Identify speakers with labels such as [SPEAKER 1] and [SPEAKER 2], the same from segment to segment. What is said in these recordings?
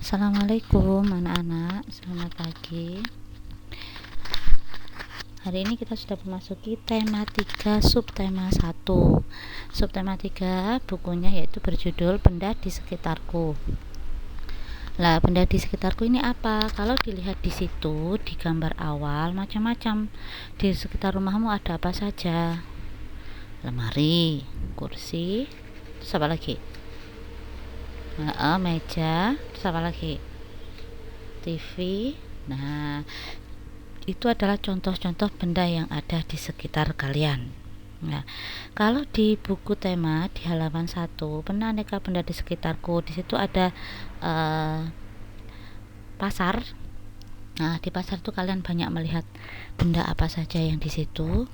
[SPEAKER 1] Assalamualaikum anak-anak, selamat pagi. Hari ini kita sudah memasuki tema 3 subtema 1. Subtema 3 bukunya yaitu berjudul Benda di Sekitarku. Lah, benda di sekitarku ini apa? Kalau dilihat di situ di gambar awal macam-macam. Di sekitar rumahmu ada apa saja? Lemari, kursi, terus apa lagi? Meja, terus apa lagi? TV. Nah, itu adalah contoh-contoh benda yang ada di sekitar kalian. Nah, kalau di buku tema di halaman 1, aneka benda di sekitarku, di situ ada pasar. Nah, di pasar itu kalian banyak melihat benda apa saja yang di situ.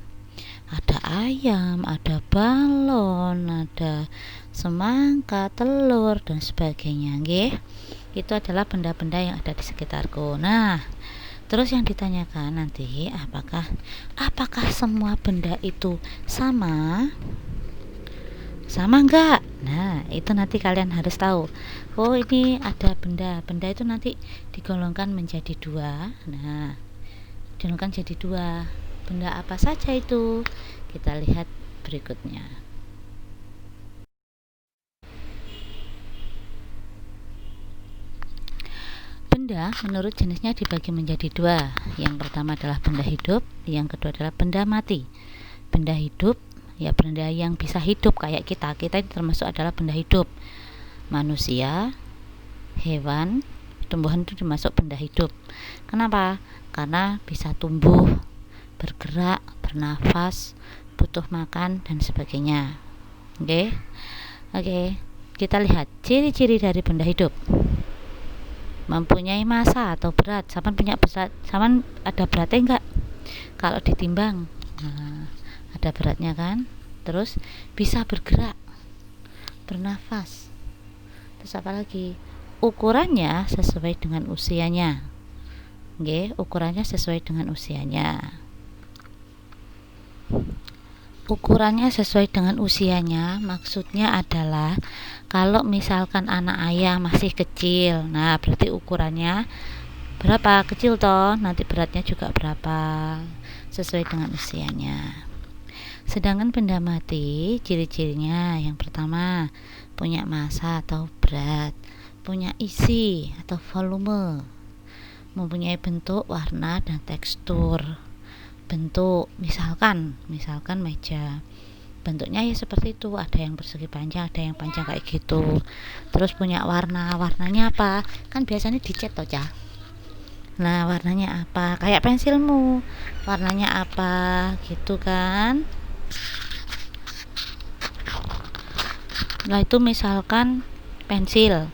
[SPEAKER 1] Ada ayam, ada balon, ada semangka, telur dan sebagainya, nggih. Itu adalah benda-benda yang ada di sekitarku. Nah, terus yang ditanyakan nanti apakah semua benda itu sama? Sama enggak? Nah, itu nanti kalian harus tahu. Oh, ini ada benda itu nanti digolongkan menjadi 2. Nah, digolongkan jadi 2. Benda apa saja itu? Kita lihat berikutnya. Benda menurut jenisnya dibagi menjadi 2. Yang pertama adalah benda hidup, yang kedua adalah benda mati. Benda hidup ya benda yang bisa hidup kayak kita ini termasuk adalah benda hidup. Manusia, hewan, tumbuhan itu termasuk benda hidup. Kenapa? Karena bisa tumbuh, bergerak, bernafas, butuh makan dan sebagainya. Oke, kita lihat ciri-ciri dari benda hidup. Mempunyai massa atau berat. Saman punya berat, saman ada beratnya enggak? Kalau ditimbang, nah, ada beratnya kan? Terus bisa bergerak, bernafas. Terus apa lagi? Ukurannya sesuai dengan usianya. Ukurannya sesuai dengan usianya. Ukurannya sesuai dengan usianya maksudnya adalah kalau misalkan anak ayah masih kecil, nah berarti ukurannya berapa? Kecil toh, nanti beratnya juga berapa sesuai dengan usianya. Sedangkan benda mati ciri-cirinya yang pertama punya massa atau berat, punya isi atau volume, mempunyai bentuk, warna dan tekstur. Bentuk misalkan meja, bentuknya ya seperti itu, ada yang persegi panjang, ada yang panjang kayak gitu. Terus punya warnanya apa? Kan biasanya dicat toh, Cah. Nah, warnanya apa? Kayak pensilmu, warnanya apa gitu kan. Nah, itu misalkan pensil.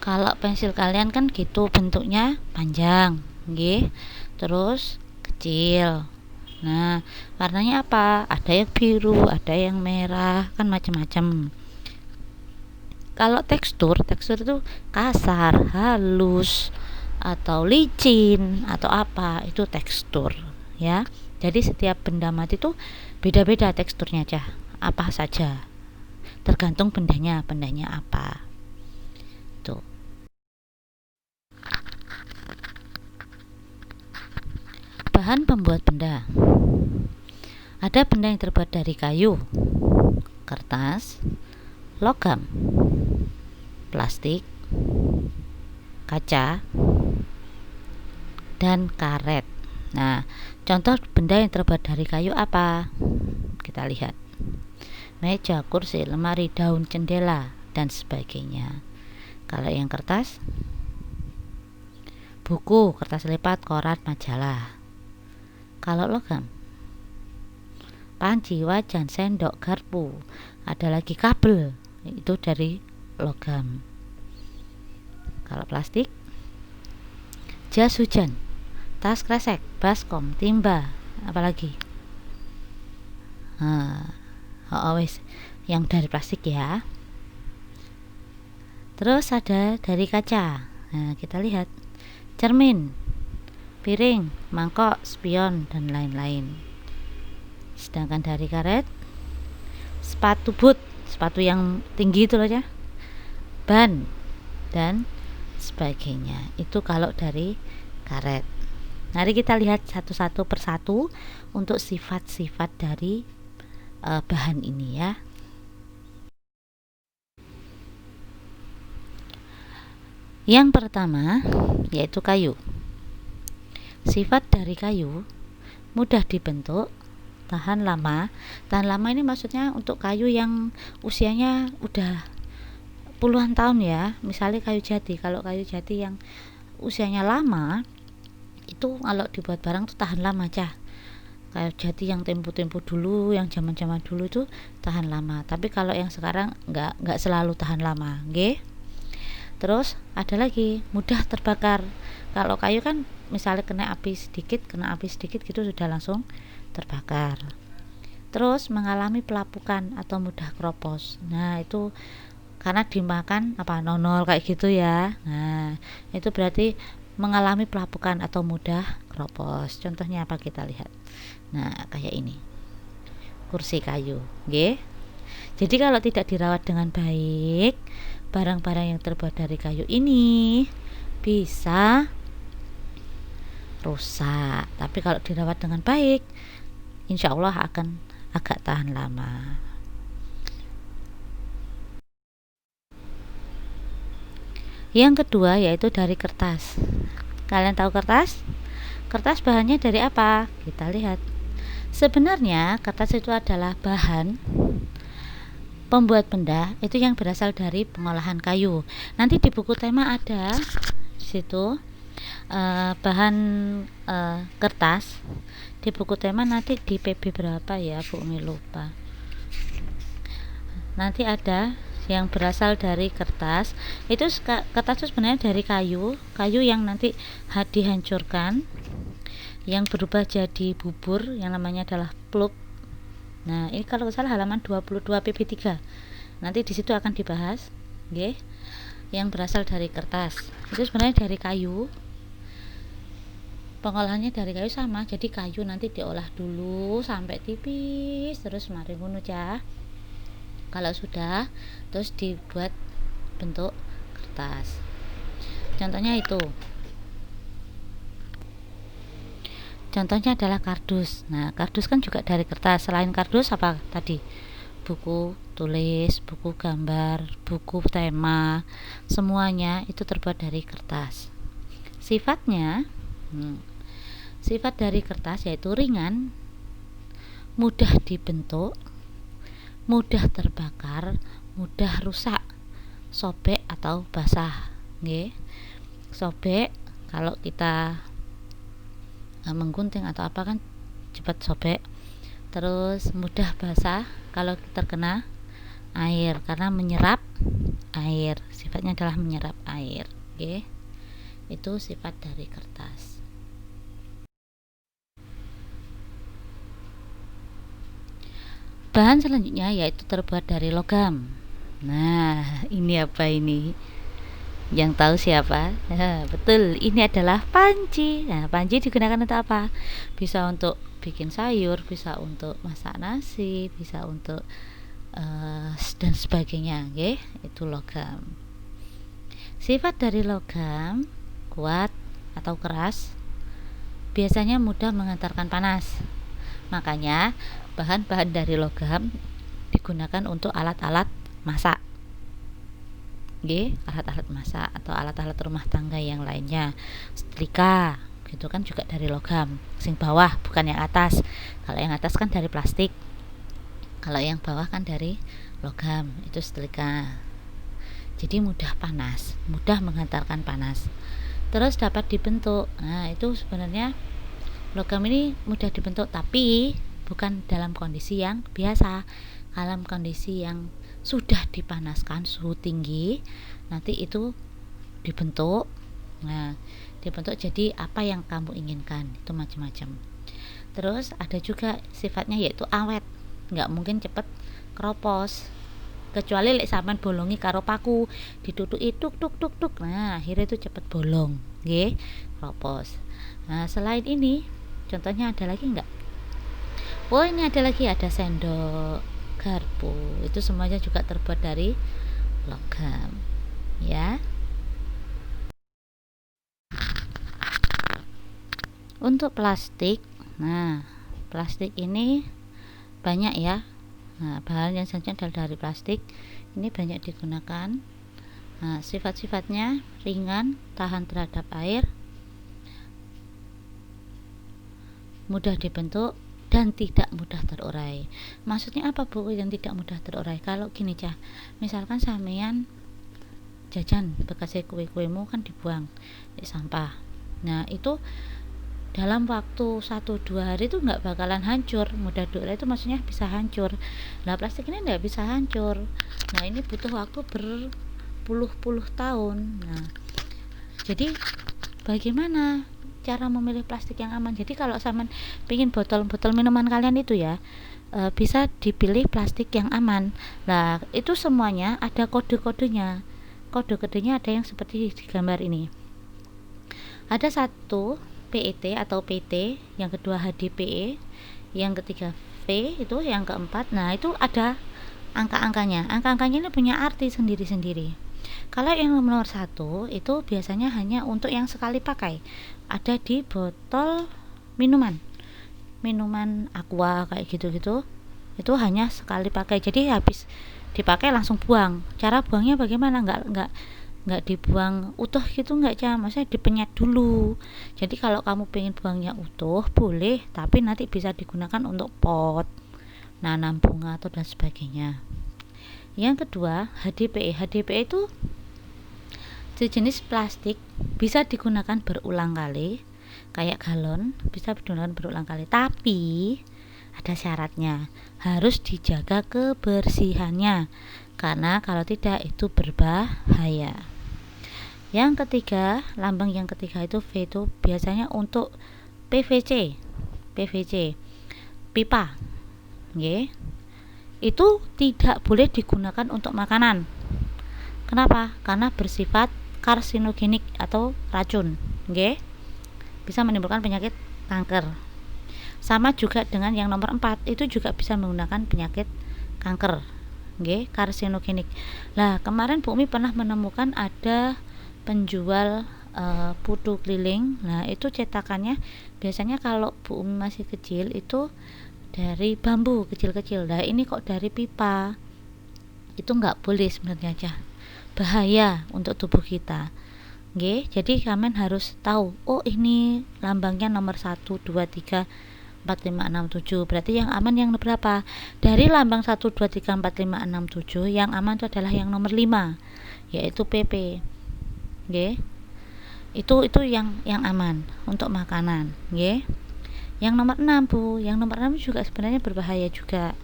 [SPEAKER 1] Kalau pensil kalian kan gitu bentuknya panjang, nggih. Terus kecil. Nah, warnanya apa? Ada yang biru, ada yang merah, kan macam-macam. Kalau tekstur itu kasar, halus, atau licin, atau apa, itu tekstur, ya. Jadi setiap benda mati itu beda-beda teksturnya, Cah. Apa saja. Tergantung bendanya apa. Tuh. Bahan pembuat benda. Ada benda yang terbuat dari kayu, kertas, logam, plastik, kaca, dan karet. Nah, contoh benda yang terbuat dari kayu apa? Kita lihat. Meja, kursi, lemari, daun, jendela, dan sebagainya. Kalau yang kertas, buku, kertas lipat, koran, majalah. Kalau logam, panci, wajan, sendok, garpu. Ada lagi kabel, itu dari logam. Kalau plastik, jas hujan, tas kresek, baskom, timba, apalagi yang dari plastik ya. Terus ada dari kaca. Nah, kita lihat cermin, piring, mangkok, spion, dan lain-lain. Sedangkan dari karet, sepatu boot, sepatu yang tinggi itu loh ya, ban, dan sebagainya. Itu kalau dari karet. Mari kita lihat satu-satu persatu untuk sifat-sifat dari bahan ini ya. Yang pertama yaitu kayu. Sifat dari kayu mudah dibentuk, tahan lama. Tahan lama ini maksudnya untuk kayu yang usianya udah puluhan tahun ya. Misalnya kayu jati. Kalau kayu jati yang usianya lama itu kalau dibuat barang tuh tahan lama cah. Kayu jati yang tempo-tempo dulu, yang zaman-zaman dulu itu tahan lama. Tapi kalau yang sekarang nggak selalu tahan lama, nggih. Terus ada lagi mudah terbakar. Kalau kayu kan misalnya kena api sedikit gitu sudah langsung terbakar. Terus mengalami pelapukan atau mudah keropos. Nah itu karena dimakan nonol kayak gitu ya. Nah itu berarti mengalami pelapukan atau mudah keropos. Contohnya apa kita lihat. Nah kayak ini, kursi kayu, nggih. Jadi kalau tidak dirawat dengan baik, barang-barang yang terbuat dari kayu ini bisa rusak. Tapi kalau dirawat dengan baik, insya Allah akan agak tahan lama. Yang kedua yaitu dari kertas. Kalian tahu kertas? Kertas bahannya dari apa? Kita lihat. Sebenarnya kertas itu adalah bahan pembuat benda itu yang berasal dari pengolahan kayu. Nanti di buku tema ada situ bahan kertas. Di buku tema nanti di PB berapa ya, Bu Umi lupa. Nanti ada yang berasal dari kertas. Itu kertas itu sebenarnya dari kayu yang nanti dihancurkan, yang berubah jadi bubur yang namanya adalah pulp. Nah, ini kalau salah halaman 22 PB3. Nanti di situ akan dibahas, nggih. Yang berasal dari kertas. Itu sebenarnya dari kayu. Pengolahannya dari kayu sama. Jadi kayu nanti diolah dulu sampai tipis, terus mari ngono cah. Kalau sudah, terus dibuat bentuk kertas. Contohnya itu. Contohnya adalah kardus. Nah, kardus kan juga dari kertas. Selain kardus apa tadi? Buku tulis, buku gambar, buku tema, semuanya itu terbuat dari kertas. Sifatnya, sifat dari kertas yaitu ringan, mudah dibentuk, mudah terbakar, mudah rusak, sobek atau basah. Nggih. Sobek kalau kita menggunting atau apa kan cepat sobek. Terus mudah basah kalau terkena air karena menyerap air. Sifatnya adalah menyerap air. Oke. Itu sifat dari kertas. Bahan selanjutnya yaitu terbuat dari logam. Nah, ini apa ini? Yang tahu siapa? Betul, ini adalah panci. Nah, panci digunakan untuk apa? Bisa untuk bikin sayur, bisa untuk masak nasi, bisa untuk dan sebagainya, okay? Itu logam. Sifat dari logam kuat atau keras, biasanya mudah mengantarkan panas. Makanya bahan-bahan dari logam digunakan untuk alat-alat masak. Alat-alat masak atau alat-alat rumah tangga yang lainnya. Setrika gitu kan juga dari logam. Sing bawah bukan yang atas. Kalau yang atas kan dari plastik. Kalau yang bawah kan dari logam, itu setrika. Jadi mudah panas, mudah mengantarkan panas. Terus dapat dibentuk. Nah, itu sebenarnya logam ini mudah dibentuk tapi bukan dalam kondisi yang biasa. Dalam kondisi yang sudah dipanaskan suhu tinggi, nanti itu dibentuk. Nah, dibentuk jadi apa yang kamu inginkan, itu macam-macam. Terus ada juga sifatnya yaitu awet, nggak mungkin cepet keropos. Kecuali lek sampean bolongi karo paku, ditutuki tuk tuk tuk tuk. Nah, akhirnya itu cepet bolong, nggih, keropos. Nah, selain ini, contohnya ada lagi enggak? Oh, ini ada lagi, ada sendok, garpu, itu semuanya juga terbuat dari logam ya. Untuk plastik, nah plastik ini banyak ya. Nah, bahan yang selanjutnya adalah dari plastik. Ini banyak digunakan. Nah, sifat-sifatnya ringan, tahan terhadap air, mudah dibentuk, dan tidak mudah terurai. Maksudnya apa Bu yang tidak mudah terurai? Kalau gini Cah, misalkan sampean jajan bekas kue-kuemu kan dibuang di sampah. Nah, itu dalam waktu 1-2 hari itu nggak bakalan hancur, mudah diurai itu maksudnya bisa hancur. Nah, plastik ini nggak bisa hancur. Nah, ini butuh waktu berpuluh-puluh tahun. Nah, jadi bagaimana cara memilih plastik yang aman? Jadi kalau sama pengen botol-botol minuman kalian itu ya, bisa dipilih plastik yang aman. Nah, itu semuanya ada kode-kodenya. Kode-kodenya ada yang seperti di gambar ini. Ada satu PET atau PT, yang kedua HDPE, yang ketiga V itu, yang keempat. Nah, itu ada angka-angkanya. Angka-angkanya ini punya arti sendiri-sendiri. Kalau yang nomor 1 itu biasanya hanya untuk yang sekali pakai. Ada di botol minuman aqua kayak gitu-gitu. Itu hanya sekali pakai. Jadi habis dipakai langsung buang. Cara buangnya bagaimana? Nggak dibuang utuh gitu, nggak Cah, maksudnya dipenyet dulu. Jadi kalau kamu pengen buangnya utuh boleh, tapi nanti bisa digunakan untuk pot, nanam bunga atau dan sebagainya. Yang kedua HDPE itu sejenis plastik, bisa digunakan berulang kali, kayak galon bisa digunakan berulang kali, tapi ada syaratnya, harus dijaga kebersihannya, karena kalau tidak itu berbahaya. Yang ketiga, lambang yang ketiga itu V, itu biasanya untuk PVC pipa, nggih. Itu tidak boleh digunakan untuk makanan. Kenapa? Karena bersifat karsinogenik atau racun, nggih. Bisa menimbulkan penyakit kanker. Sama juga dengan yang nomor 4, itu juga bisa menggunakan penyakit kanker, nggih, karsinogenik. Lah, kemarin Bu Umi pernah menemukan ada penjual putu keliling. Nah, itu cetakannya biasanya kalau Bu Umi masih kecil itu dari bambu kecil-kecil. Nah, ini kok dari pipa. Itu nggak boleh sebenarnya aja. Bahaya untuk tubuh kita. Nggih, jadi kalian harus tahu, oh ini lambangnya nomor 1, 2, 3, 4, 5, 6, 7. Berarti yang aman yang berapa? Dari lambang 1, 2, 3, 4, 5, 6, 7, yang aman itu adalah yang nomor 5, yaitu PP. Nggih. Itu yang aman untuk makanan, nggih. Yang nomor 6 Bu, yang nomor 6 juga sebenarnya berbahaya juga.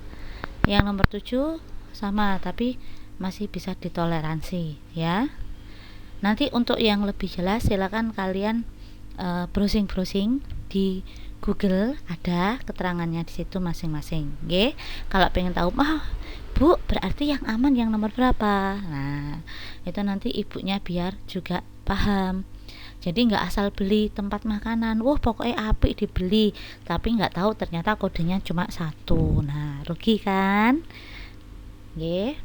[SPEAKER 1] Yang nomor 7 sama, tapi masih bisa ditoleransi ya. Nanti untuk yang lebih jelas silakan kalian browsing di Google, ada keterangannya di situ masing-masing, nggih. Kalau pengen tahu, Bu, berarti yang aman yang nomor berapa? Nah, itu nanti ibunya biar juga paham. Jadi nggak asal beli tempat makanan, wah pokoknya apik dibeli, tapi nggak tahu ternyata kodenya cuma 1. Nah, rugi kan? Nggih.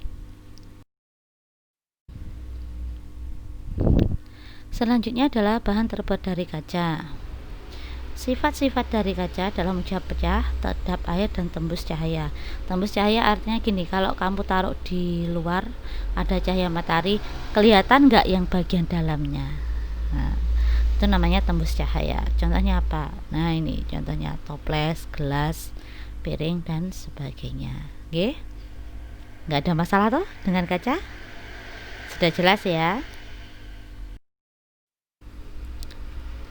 [SPEAKER 1] Selanjutnya adalah bahan terbuat dari kaca. Sifat-sifat dari kaca dalam mudah pecah, terhadap air, dan tembus cahaya. Tembus cahaya artinya gini, kalau kamu taruh di luar ada cahaya matahari, kelihatan nggak yang bagian dalamnya. Nah, itu namanya tembus cahaya. Contohnya apa? Nah, ini contohnya toples, gelas, piring, dan sebagainya. Oke? Nggak ada masalah tuh dengan kaca? Sudah jelas ya?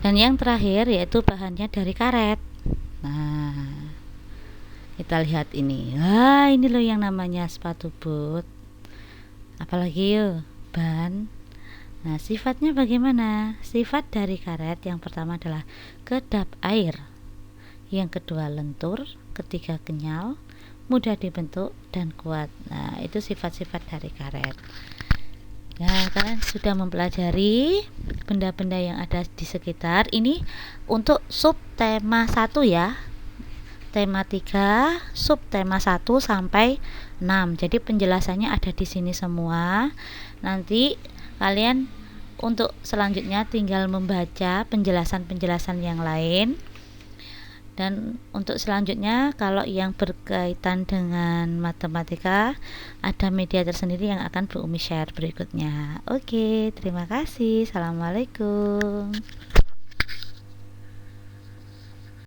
[SPEAKER 1] Dan yang terakhir yaitu bahannya dari karet. Nah, kita lihat ini. Wah, ini loh yang namanya sepatu boot. Apalagi yuk, ban. Nah, sifatnya bagaimana? Sifat dari karet yang pertama adalah kedap air, yang kedua lentur, ketiga kenyal, mudah dibentuk, dan kuat. Nah, itu sifat-sifat dari karet. Nah, kalian sudah mempelajari benda-benda yang ada di sekitar. Ini untuk sub tema 1 ya. Tema 3, sub tema 1 sampai 6. Jadi penjelasannya ada di sini semua. Nanti kalian untuk selanjutnya tinggal membaca penjelasan-penjelasan yang lain. Dan untuk selanjutnya, kalau yang berkaitan dengan matematika, ada media tersendiri yang akan Bu Umi share berikutnya. Oke, terima kasih. Assalamualaikum.